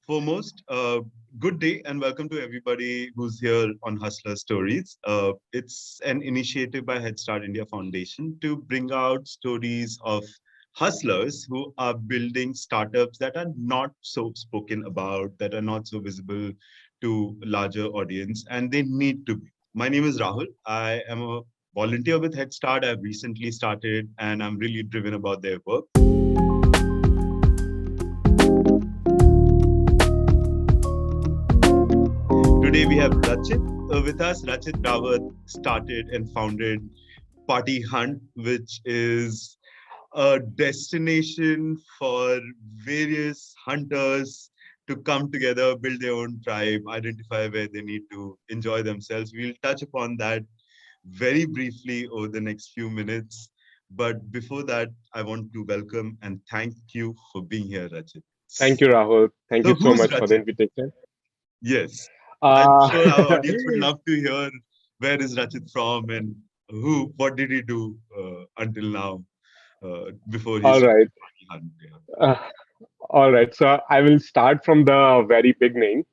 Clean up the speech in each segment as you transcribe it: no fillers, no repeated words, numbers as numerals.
Foremost, good day and welcome to everybody who's here on Hustler Stories. It's an initiative by Headstart India Foundation to bring out stories of hustlers who are building startups that are not so spoken about, that are not so visible to larger audience, and they need to be. My name is Rahul. I am a volunteer with Headstart. I've recently started and I'm really driven about their work. Today we have Rachit with us. Rachit Rawat started and founded Party Hunt, which is a destination for various hunters to come together, build their own tribe, identify where they need to enjoy themselves. We'll touch upon that very briefly over the next few minutes. But before that, I want to welcome and thank you for being here, Rachit. Thank you, Rahul. Thank So you so who's much for the Rachit? invitation. Yes. I'm Uh, sure our audience would love to hear where is Rachit from and what did he do until now before he all started right. Party Hunt. Yeah. Uh, all right. So I will start from the very beginning.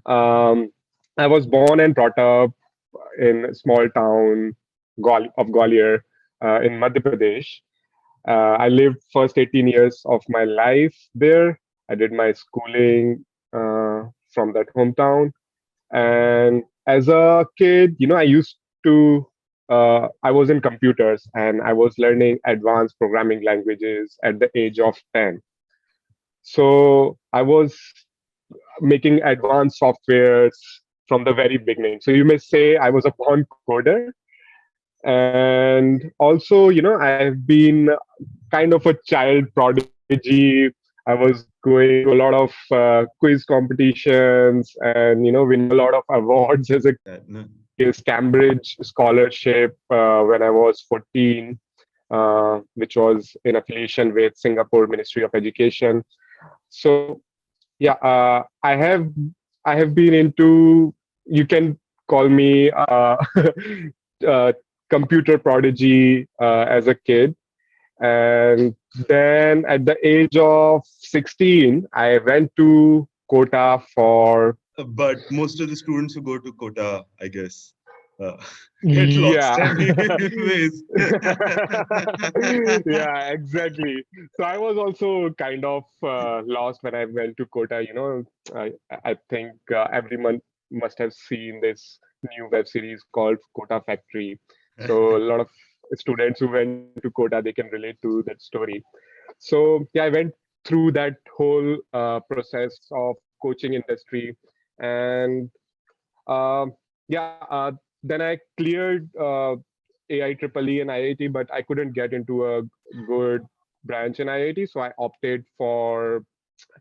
Um, I was born and brought up in a small town of Gwalior in Madhya Pradesh. I lived first 18 years of my life there. I did my schooling from that hometown. And as a kid, I used to, I was in computers and I was learning advanced programming languages at the age of 10. So I was making advanced softwares from the very beginning. So you may say I was a born coder. And also, I've been kind of a child prodigy. I was going to a lot of quiz competitions and, winning a lot of awards as a No. is Cambridge scholarship when I was 14, which was in affiliation with Singapore Ministry of Education. So yeah, I have been into, you can call me uh, computer prodigy as a kid. And then at the age of 16, I went to Kota for, But most of the students who go to Kota, I guess, uh, get lost yeah. anyways. Yeah, exactly. So I was also kind of lost when I went to Kota. I think everyone must have seen this new web series called Kota Factory. So a lot of students who went to Kota, they can relate to that story. So yeah, I went through that whole process of coaching industry, and um yeah, then I cleared AI Triple E and IIT, but I couldn't get into a good branch in IIT, so I opted for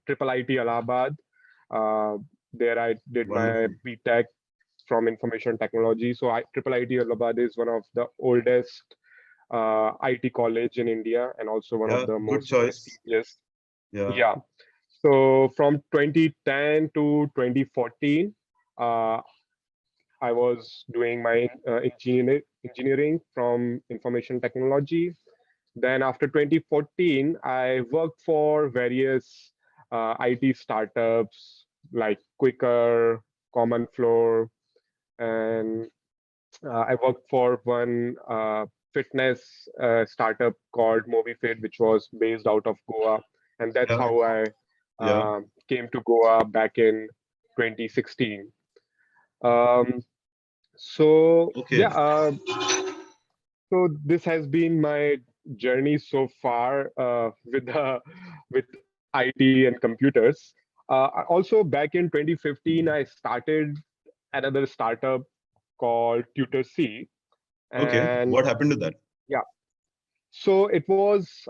Triple IT Allahabad. Uh, there I did my Wonderful. BTech from information technology. So Triple IT Allahabad is one of the oldest IT college in India and also one of Yeah, the good most choice. prestigious. Yeah. Yeah. So from 2010 to 2014, uh, I was doing my engineering from information technology. Then after 2014, I worked for various IT startups like Quicker, Common Floor, and I worked for one fitness startup called MovieFit, which was based out of Goa, and that's Yeah. how I Yeah. came to Goa back in 2016. Um, so Okay. yeah, so this has been my journey so far with IT and computers. Also, back in 2015, I started another startup called Tutor C, Okay. and What happened to that? yeah, so it was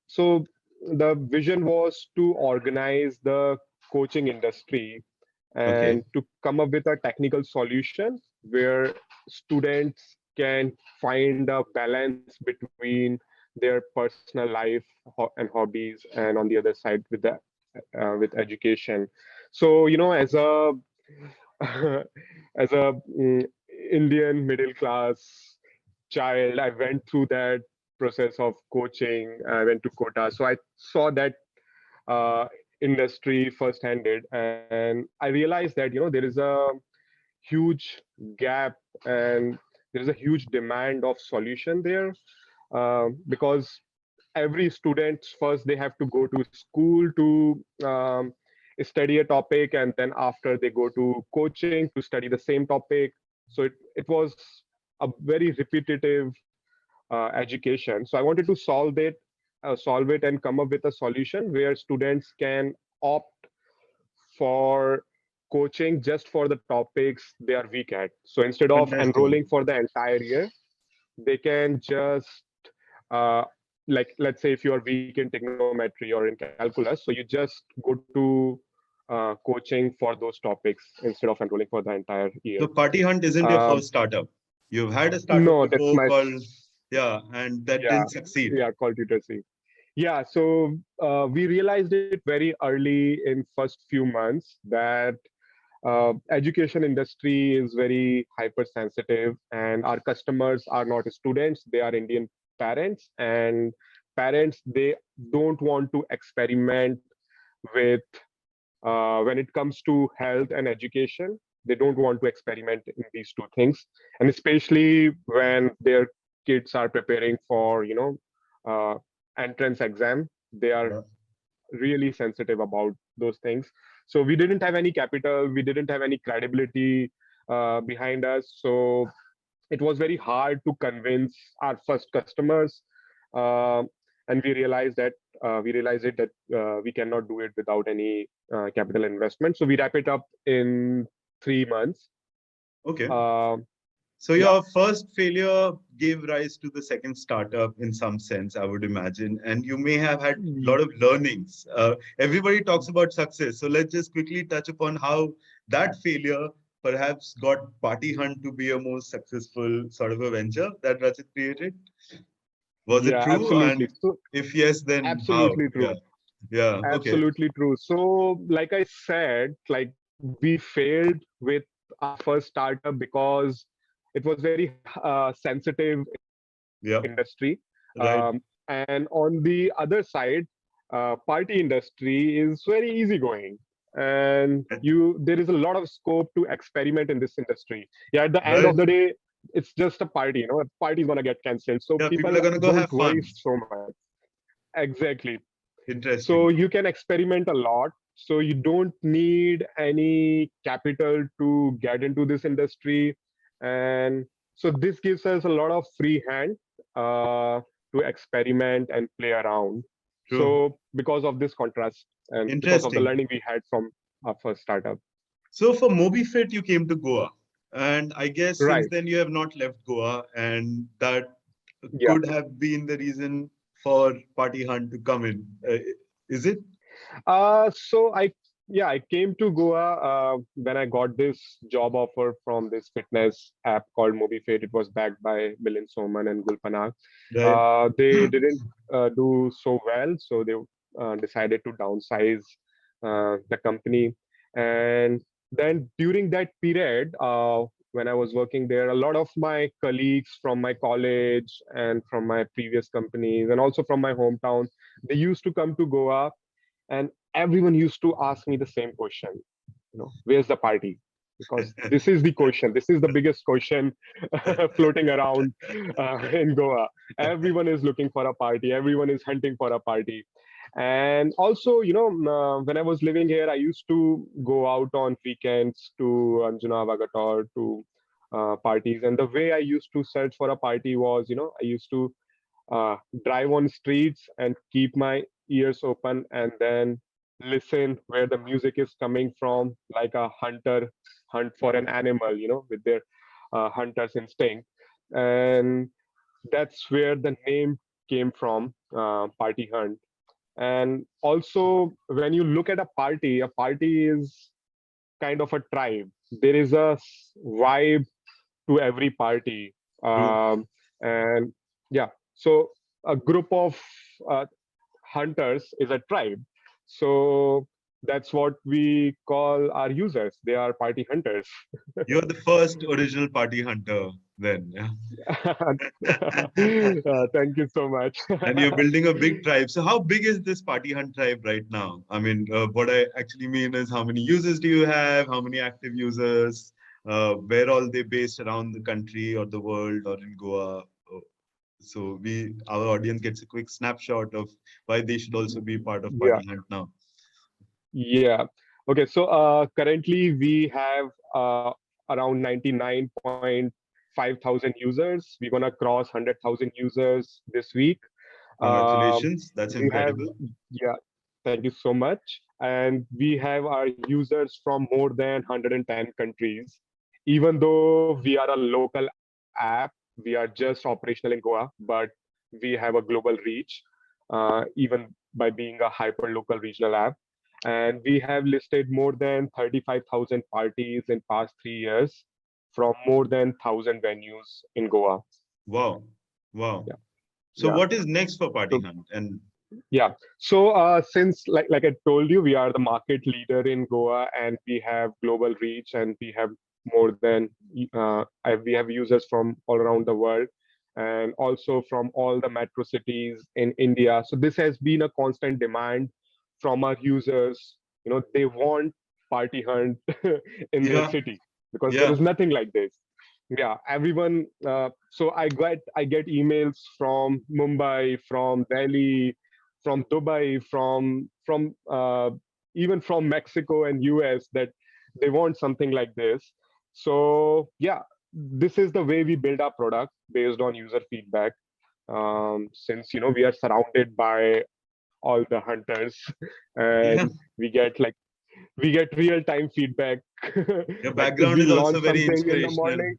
so the vision was to organize the coaching industry Okay. and to come up with a technical solution where students can find a balance between their personal life and hobbies, and on the other side with education. So as a as a Indian middle class child, I went through that process of coaching. I went to Kota, so I saw that industry first-handed, and I realized that there is a huge gap, and there is a huge demand of solution there, because every student first they have to go to school to study a topic, and then after they go to coaching to study the same topic. So it was a very repetitive education. So I wanted to solve it and come up with a solution where students can opt for coaching just for the topics they are weak at. So instead of Fantastic. enrolling for the entire year, they can just uh, like, let's say if you are weak in trigonometry or in calculus, so you just go to coaching for those topics instead of enrolling for the entire year. So Party Hunt isn't your Um, first startup. You've had a startup no, that's before my called, yeah, and that yeah didn't succeed. yeah call literacy. Yeah, so we realized it very early in first few months that education industry is very hypersensitive, and our customers are not students, they are Indian parents, and parents, they don't want to experiment with when it comes to health and education. They don't want to experiment in these two things, and especially when their kids are preparing for uh, entrance exam, they are Yeah. really sensitive about those things. So we didn't have any capital, we didn't have any credibility behind us. So it was very hard to convince our first customers, uh, and we realized it that we cannot do it without any capital investment. So we wrap it up in 3 months. Okay. Uh, So yeah, your first failure gave rise to the second startup in some sense, I would imagine, and you may have had a lot of learnings. Everybody talks about success, so let's just quickly touch upon how that failure perhaps got Party Hunt to be a more successful sort of a venture that Rachit created. Was it yeah, true? absolutely. And So if yes, then how? absolutely Yeah, true. yeah, okay, Absolutely true. So, like I said, like we failed with our first startup because it was very sensitive yeah, industry. right. And on the other side, party industry is very easygoing, and you there is a lot of scope to experiment in this industry. Yeah, at the end Right. of the day, it's just a party. A party is gonna get cancelled, so Yeah, people people are gonna go don't have worry fun. so much. Exactly. So Interesting. you can experiment a lot. So you don't need any capital to get into this industry, and so this gives us a lot of free hand to experiment and play around. True. So because of this contrast and because of the Interesting. learning we had from our first startup. So for MobiFit, you came to Goa, and I guess since Right. then you have not left Goa, and that Yeah. could have been the reason for Party Hunt to come in. Is it? So yeah, I came to Goa when I got this job offer from this fitness app called MobiFit. It was backed by Milind Soman and Gulpanak. Right. They didn't do so well, so they decided to downsize the company. And then during that period, when I was working there, a lot of my colleagues from my college and from my previous companies, and also from my hometown, they used to come to Goa, and everyone used to ask me the same question, where's the party? Because this is the question, this is the biggest question floating around in Goa. Everyone is looking for a party, everyone is hunting for a party. And also, when I was living here, I used to go out on weekends to Anjuna Vagator to parties, and the way I used to search for a party was, I used to uh, drive on streets and keep my ears open, and then listen where the music is coming from, like a hunter hunt for an animal, with their hunter's instinct. And that's where the name came from, Party Hunt. And also, when you look at a party is kind of a tribe. There is a vibe to every party. True. And yeah, so a group of uh, hunters is a tribe. So that's what we call our users. They are party hunters. You're the first original party hunter then. Yeah. Thank you so much. And you're building a big tribe. So how big is this party hunt tribe right now? I mean, what I actually mean is how many users do you have? How many active users? Where all they based around the country or the world or in Goa? So our audience gets a quick snapshot of why they should also be part of Yeah, Party Hunt now. yeah. Okay, so currently we have around 99.5 thousand users. We're gonna cross 100,000 users this week. Um, Congratulations, that's we have, incredible. yeah, thank you so much. And we have our users from more than 110 countries. Even though we are a local app, we are just operational in Goa, but we have a global reach, even by being a hyper local regional app. And we have listed more than 35,000 parties in past 3 years from more than 1,000 venues in Goa. Wow, wow. Yeah, So yeah. what is next for Party So Hunt? And yeah. So since like I told you, we are the market leader in Goa, and we have global reach, and we have more than we have users from all around the world, and also from all the metro cities in India. So this has been a constant demand from our users. They want party hunt in their yeah, city because there yeah, is nothing like this. Yeah, everyone. So I get emails from Mumbai, from Delhi, from Dubai, from even from Mexico and US, that they want something like this. So yeah, this is the way we build our product based on user feedback. Since we are surrounded by all the hunters, yeah. and we get real time feedback. Your Like if background we is also launch very something in the inspirational. morning.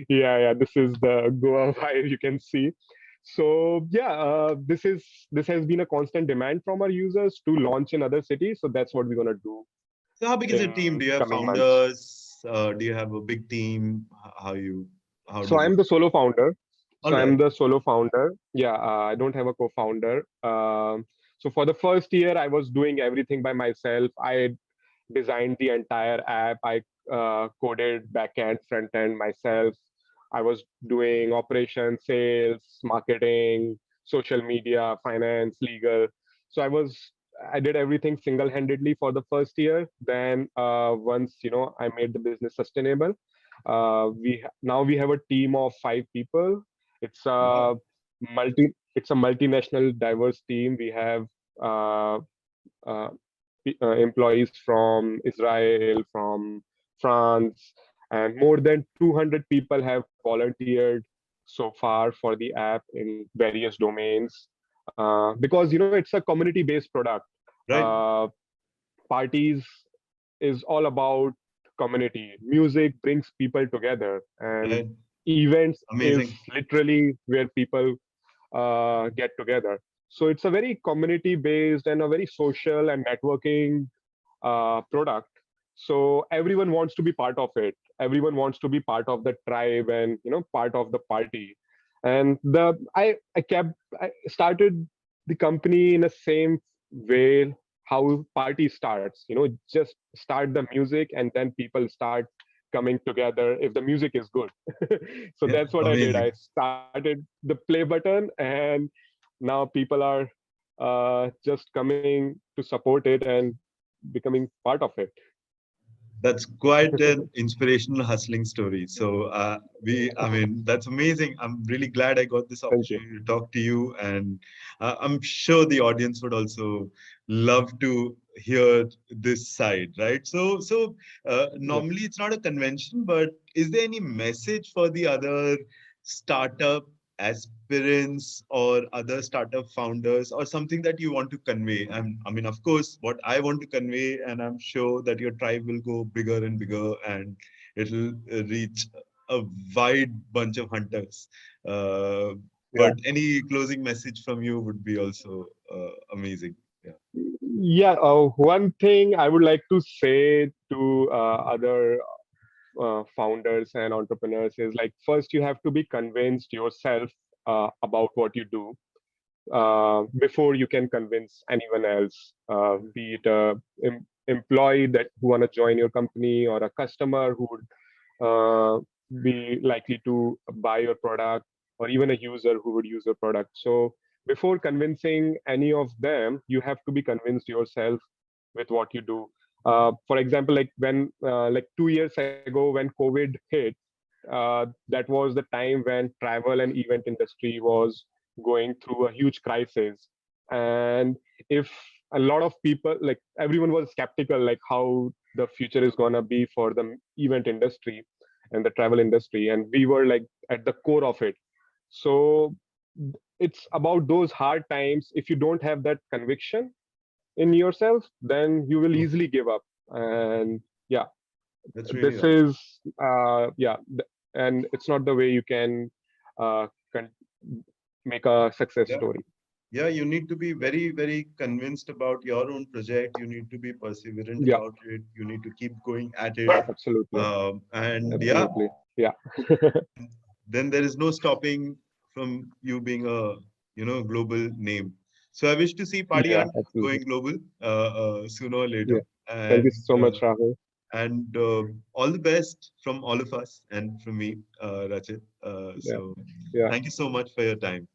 Yeah, this is the Goa vibe, you can see. So yeah, this has been a constant demand from our users to launch in other cities. So that's what we're gonna do So how big is your team? in Do you have coming months. founders? Do you have a big team? How So does it? I'm the solo founder. All So I'm right. the solo founder. Yeah, I don't have a co-founder. So for the first year, I was doing everything by myself. I designed the entire app. I coded backend, front end myself. I was doing operations, sales, marketing, social media, finance, legal. So I did everything single-handedly for the first year. Then once I made the business sustainable, now we have a team of 5 people. It's a Wow. it's a multinational diverse team. We have uh, uh, employees from Israel, from France, and more than 200 people have volunteered so far for the app in various domains. Because it's a community-based product. Right. Uh, Parties is all about community. Music brings people together, and Right. events is Amazing. literally where people get together. So it's a very community based and a very social and networking product. So everyone wants to be part of it. Everyone wants to be part of the tribe and part of the party. And I started the company in the same way how party starts. Just start the music and then people start coming together if the music is good. So Yeah. that's what I did. I Amazing. started the play button, and now people are just coming to support it and becoming part of it. That's quite an inspirational hustling story. So I mean, that's amazing. I'm really glad I got this Thank you. opportunity to talk to you, and I'm sure the audience would also love to hear this side, right? So Yeah. normally it's not a convention, but is there any message for the other startup aspirants or other startup founders or something that you want to convey? I mean, of course, what I want to convey, and I'm sure that your tribe will go bigger and bigger and it'll reach a wide bunch of hunters. Uh, Yeah. but any closing message from you would be also amazing. Yeah. Yeah. One thing I would like to say to other founders and entrepreneurs is, like, first you have to be convinced yourself about what you do. before you can convince anyone else, be it a employee that who want to join your company, or a customer who would be likely to buy your product, or even a user who would use your product. So before convincing any of them, you have to be convinced yourself with what you do. For example, like when like 2 years ago when COVID hit, that was the time when travel and event industry was going through a huge crisis. And if a lot of people, like everyone was skeptical, like how the future is going to be for the event industry and the travel industry, and we were like at the core of it. So it's about those hard times. If you don't have that conviction in yourself, then you will easily give up. And yeah, That's really this awesome. is and it's not the way you can uh, con- make a success Yeah. story. Yeah, you need to be very, very convinced about your own project. You need to be perseverant Yeah, about it. You need to keep going at it. absolutely, And yeah, absolutely. Yeah. then there is no stopping from you being a global name. So I wish to see Party Yeah, Hunt absolutely. going global sooner or later. Yeah, thank you And so much, Rahul. all the best from all of us and from me, Rachit. Yeah, So yeah. thank you so much for your time.